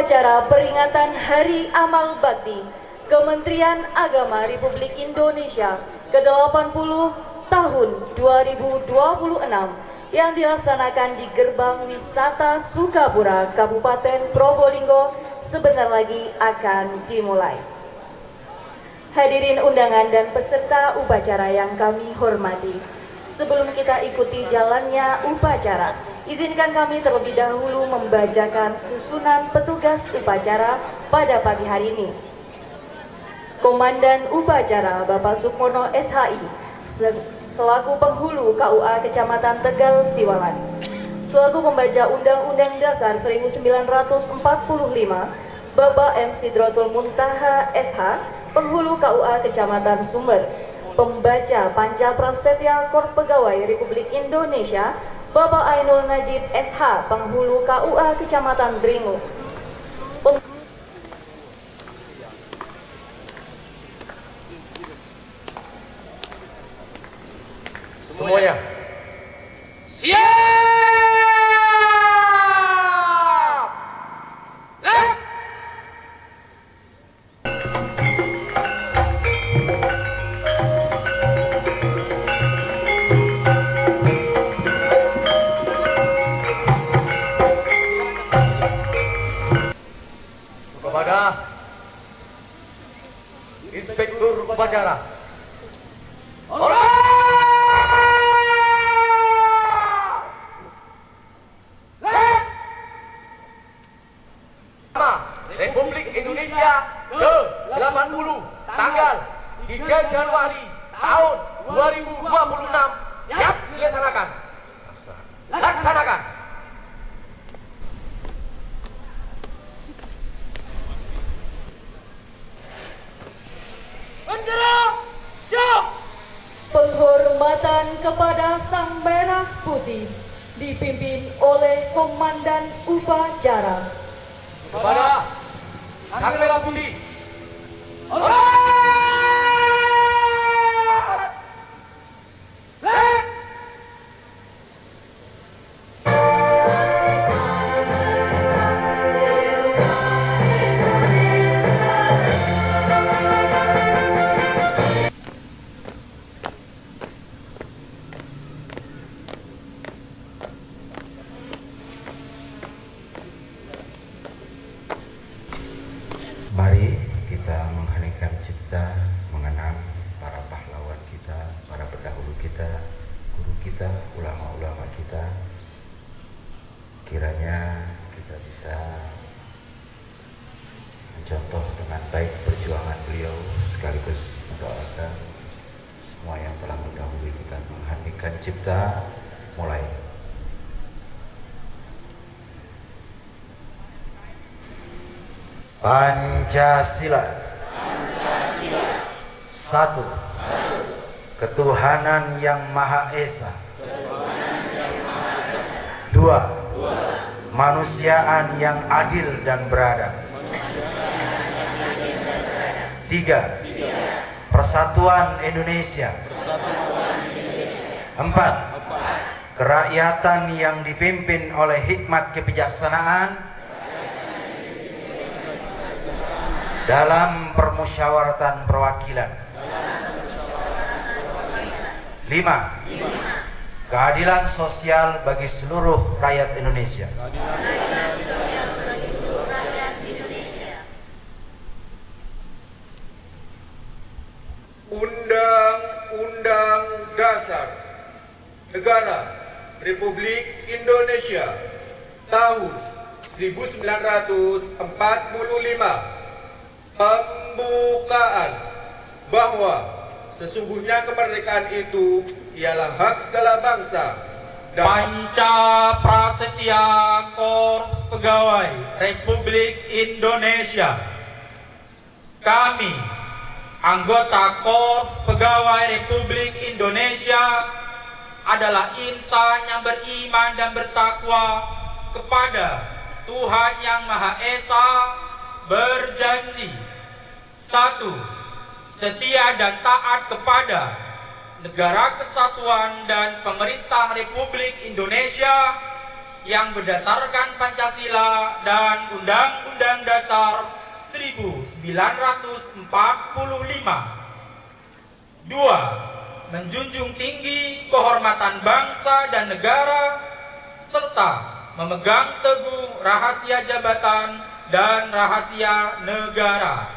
upacara peringatan Hari Amal Bakti Kementerian Agama Republik Indonesia ke-80 tahun 2026 yang dilaksanakan di Gerbang Wisata Sukapura, Kabupaten Probolinggo sebentar lagi akan dimulai. Hadirin undangan dan peserta upacara yang kami hormati, sebelum kita ikuti jalannya upacara, izinkan kami terlebih dahulu membacakan susunan petugas upacara pada pagi hari ini. Komandan Upacara Bapak Sukmono SHI selaku penghulu KUA Kecamatan Tegal Siwalan, selaku pembaca Undang-Undang Dasar 1945 Bapak M. Sidrotul Muntaha SH, penghulu KUA Kecamatan Sumber, pembaca Panca Prasetya Kor Pegawai Republik Indonesia Bapak Ainul Najib SH, penghulu KUA Kecamatan Dringu. Semuanya siap. Lek. Kepada Inspektur Upacara, Republik Indonesia ke-80 tanggal 3 Januari tahun 2026 siap dilaksanakan. Laksanakan. Bendera siap. Penghormatan kepada Sang Merah Putih dipimpin oleh Komandan Upacara. Kepada Sang Merah Putih, mari kita mengheningkan cipta, mengenang para pahlawan kita, para pendahulu kita, guru kita, ulama-ulama kita. Kiranya kita bisa mencontoh dengan baik perjuangan beliau, sekaligus mendoakan semua yang telah mendahului kita. Mengheningkan cipta, mulai. Pancasila. Satu. Ketuhanan yang Maha Esa. Dua. Kemanusiaan yang adil dan beradab. Tiga. Persatuan Indonesia. Empat. Kerakyatan yang dipimpin oleh hikmat kebijaksanaan dalam permusyawaratan perwakilan. 5. Keadilan sosial bagi seluruh rakyat Indonesia. Undang-Undang Dasar Negara Republik Indonesia tahun 1945 pembukaan bahwa sesungguhnya kemerdekaan itu ialah hak segala bangsa dan Panca Prasetya Korps Pegawai Republik Indonesia. Kami, anggota Korps Pegawai Republik Indonesia, adalah insan yang beriman dan bertakwa kepada Tuhan Yang Maha Esa, berjanji: 1. Setia dan taat kepada Negara Kesatuan dan Pemerintah Republik Indonesia. yang berdasarkan Pancasila dan Undang-Undang Dasar 1945. 2. Menjunjung tinggi kehormatan bangsa dan negara serta memegang teguh rahasia jabatan dan rahasia negara.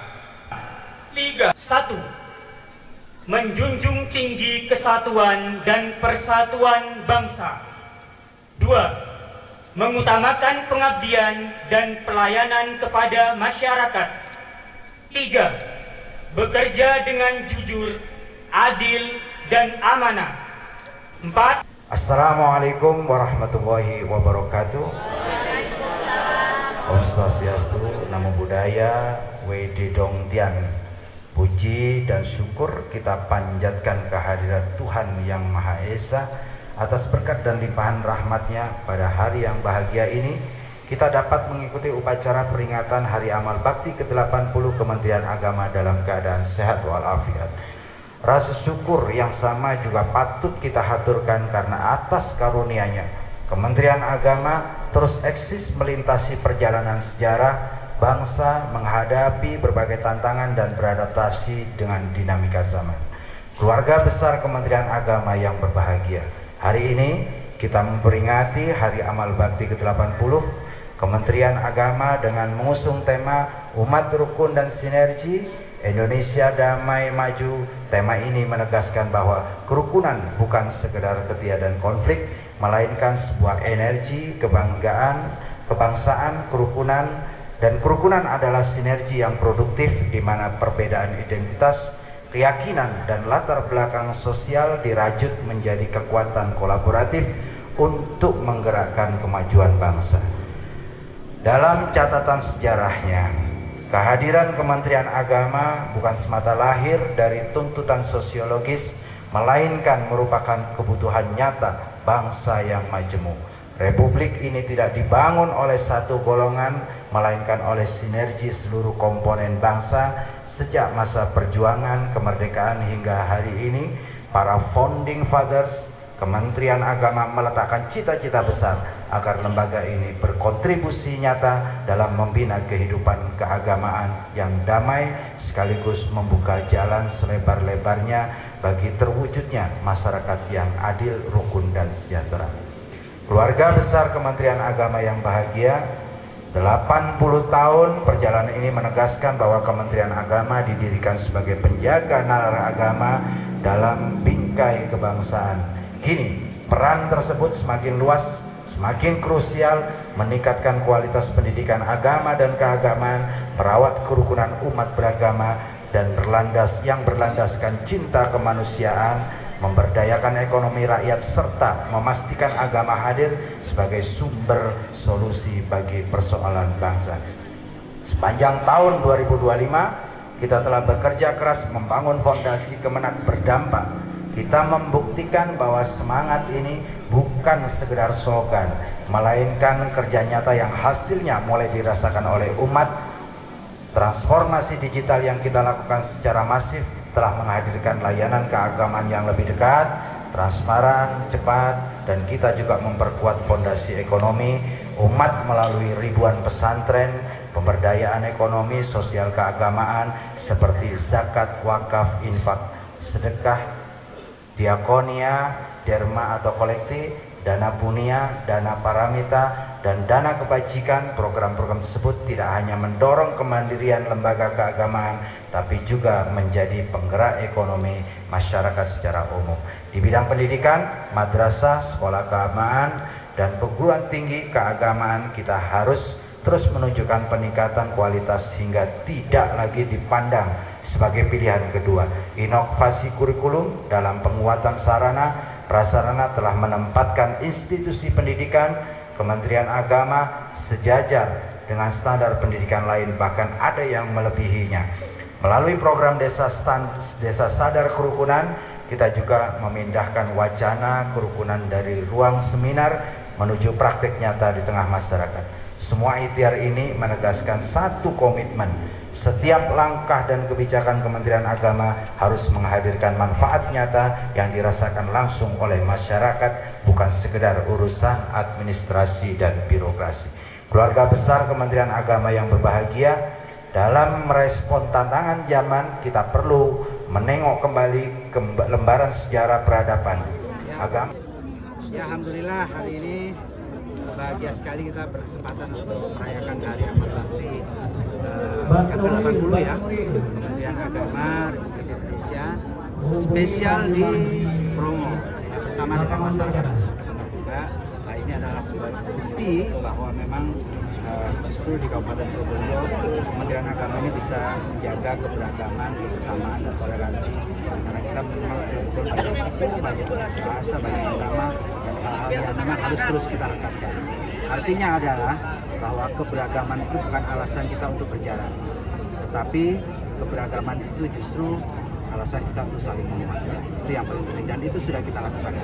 3. 1. Menjunjung tinggi kesatuan dan persatuan bangsa. 2. Mengutamakan pengabdian dan pelayanan kepada masyarakat. 3. Bekerja dengan jujur, adil, dan amanah. 4. Assalamualaikum warahmatullahi wabarakatuh. Om Swastiastu, Namo Buddhaya, Wede Dong Tian. Puji dan syukur kita panjatkan kehadirat Tuhan Yang Maha Esa atas berkat dan limpahan rahmatnya pada hari yang bahagia ini. Kita dapat mengikuti upacara peringatan Hari Amal Bakti ke-80 Kementerian Agama dalam keadaan sehat walafiat. Rasa syukur yang sama juga patut kita haturkan karena atas karunia-Nya Kementerian Agama terus eksis melintasi perjalanan sejarah bangsa menghadapi berbagai tantangan dan beradaptasi dengan dinamika zaman. Keluarga besar Kementerian Agama yang berbahagia, hari ini kita memperingati Hari Amal Bakti ke-80 Kementerian Agama dengan mengusung tema Umat Rukun dan Sinergi Indonesia Damai Maju. Tema ini menegaskan bahwa kerukunan bukan sekedar ketiadaan konflik, melainkan sebuah energi kebanggaan, kebangsaan, kerukunan. Dan kerukunan adalah sinergi yang produktif di mana perbedaan identitas, keyakinan, dan latar belakang sosial dirajut menjadi kekuatan kolaboratif untuk menggerakkan kemajuan bangsa. Dalam catatan sejarahnya, kehadiran Kementerian Agama bukan semata lahir dari tuntutan sosiologis, melainkan merupakan kebutuhan nyata bangsa yang majemuk. Republik ini tidak dibangun oleh satu golongan, melainkan oleh sinergi seluruh komponen bangsa. Sejak masa perjuangan kemerdekaan hingga hari ini, para founding fathers Kementerian Agama meletakkan cita-cita besar agar lembaga ini berkontribusi nyata dalam membina kehidupan keagamaan yang damai sekaligus membuka jalan selebar-lebarnya bagi terwujudnya masyarakat yang adil, rukun, dan sejahtera. Keluarga besar Kementerian Agama yang bahagia, 80 tahun perjalanan ini menegaskan bahwa Kementerian Agama didirikan sebagai penjaga nalar agama dalam bingkai kebangsaan. Kini, peran tersebut semakin luas, semakin krusial, meningkatkan kualitas pendidikan agama dan keagamaan, merawat kerukunan umat beragama, dan berlandaskan cinta kemanusiaan, memberdayakan ekonomi rakyat, serta memastikan agama hadir sebagai sumber solusi bagi persoalan bangsa. Sepanjang tahun 2025, kita telah bekerja keras membangun fondasi Kemenak berdampak. Kita membuktikan bahwa semangat ini bukan sekedar slogan, melainkan kerja nyata yang hasilnya mulai dirasakan oleh umat. Transformasi digital yang kita lakukan secara masif telah menghadirkan layanan keagamaan yang lebih dekat, transparan, cepat, dan kita juga memperkuat fondasi ekonomi umat melalui ribuan pesantren, pemberdayaan ekonomi, sosial keagamaan seperti zakat, wakaf, infak, sedekah, diakonia, derma atau kolektif, dana punia, dana paramita, dan dana kebajikan. Program-program tersebut tidak hanya mendorong kemandirian lembaga keagamaan, tapi juga menjadi penggerak ekonomi masyarakat secara umum. Di bidang pendidikan, madrasah, sekolah keagamaan, dan perguruan tinggi keagamaan, kita harus terus menunjukkan peningkatan kualitas hingga tidak lagi dipandang sebagai pilihan kedua. Inovasi kurikulum dalam penguatan sarana prasarana telah menempatkan institusi pendidikan Kementerian Agama sejajar dengan standar pendidikan lain, bahkan ada yang melebihinya. Melalui program desa sadar kerukunan, kita juga memindahkan wacana kerukunan dari ruang seminar menuju praktik nyata di tengah masyarakat. Semua ikhtiar ini menegaskan satu komitmen. Setiap langkah dan kebijakan Kementerian Agama harus menghadirkan manfaat nyata yang dirasakan langsung oleh masyarakat, bukan sekedar urusan administrasi dan birokrasi. Keluarga besar Kementerian Agama yang berbahagia, dalam merespon tantangan zaman kita perlu menengok kembali ke lembaran sejarah peradaban agama. Ya, alhamdulillah hari ini bahagia sekali kita berkesempatan untuk merayakan Hari Amal Bakti ke-80 ya, Kementerian Agama Republik Indonesia, spesial di Bromo ya, bersama dengan masyarakat juga. Nah, ini adalah sebuah bukti bahwa memang justru di Kabupaten Probolinggo Kementerian Agama ini bisa menjaga keberagaman, kebersamaan dan toleransi, karena kita memang betul-betul banyak suku, banyak bahasa, banyak agama, dan hal-hal yang memang harus terus kita rekatkan. Artinya adalah bahwa keberagaman itu bukan alasan kita untuk berjarak, tetapi keberagaman itu justru alasan kita untuk saling menghormati. Itu yang paling penting dan itu sudah kita lakukan.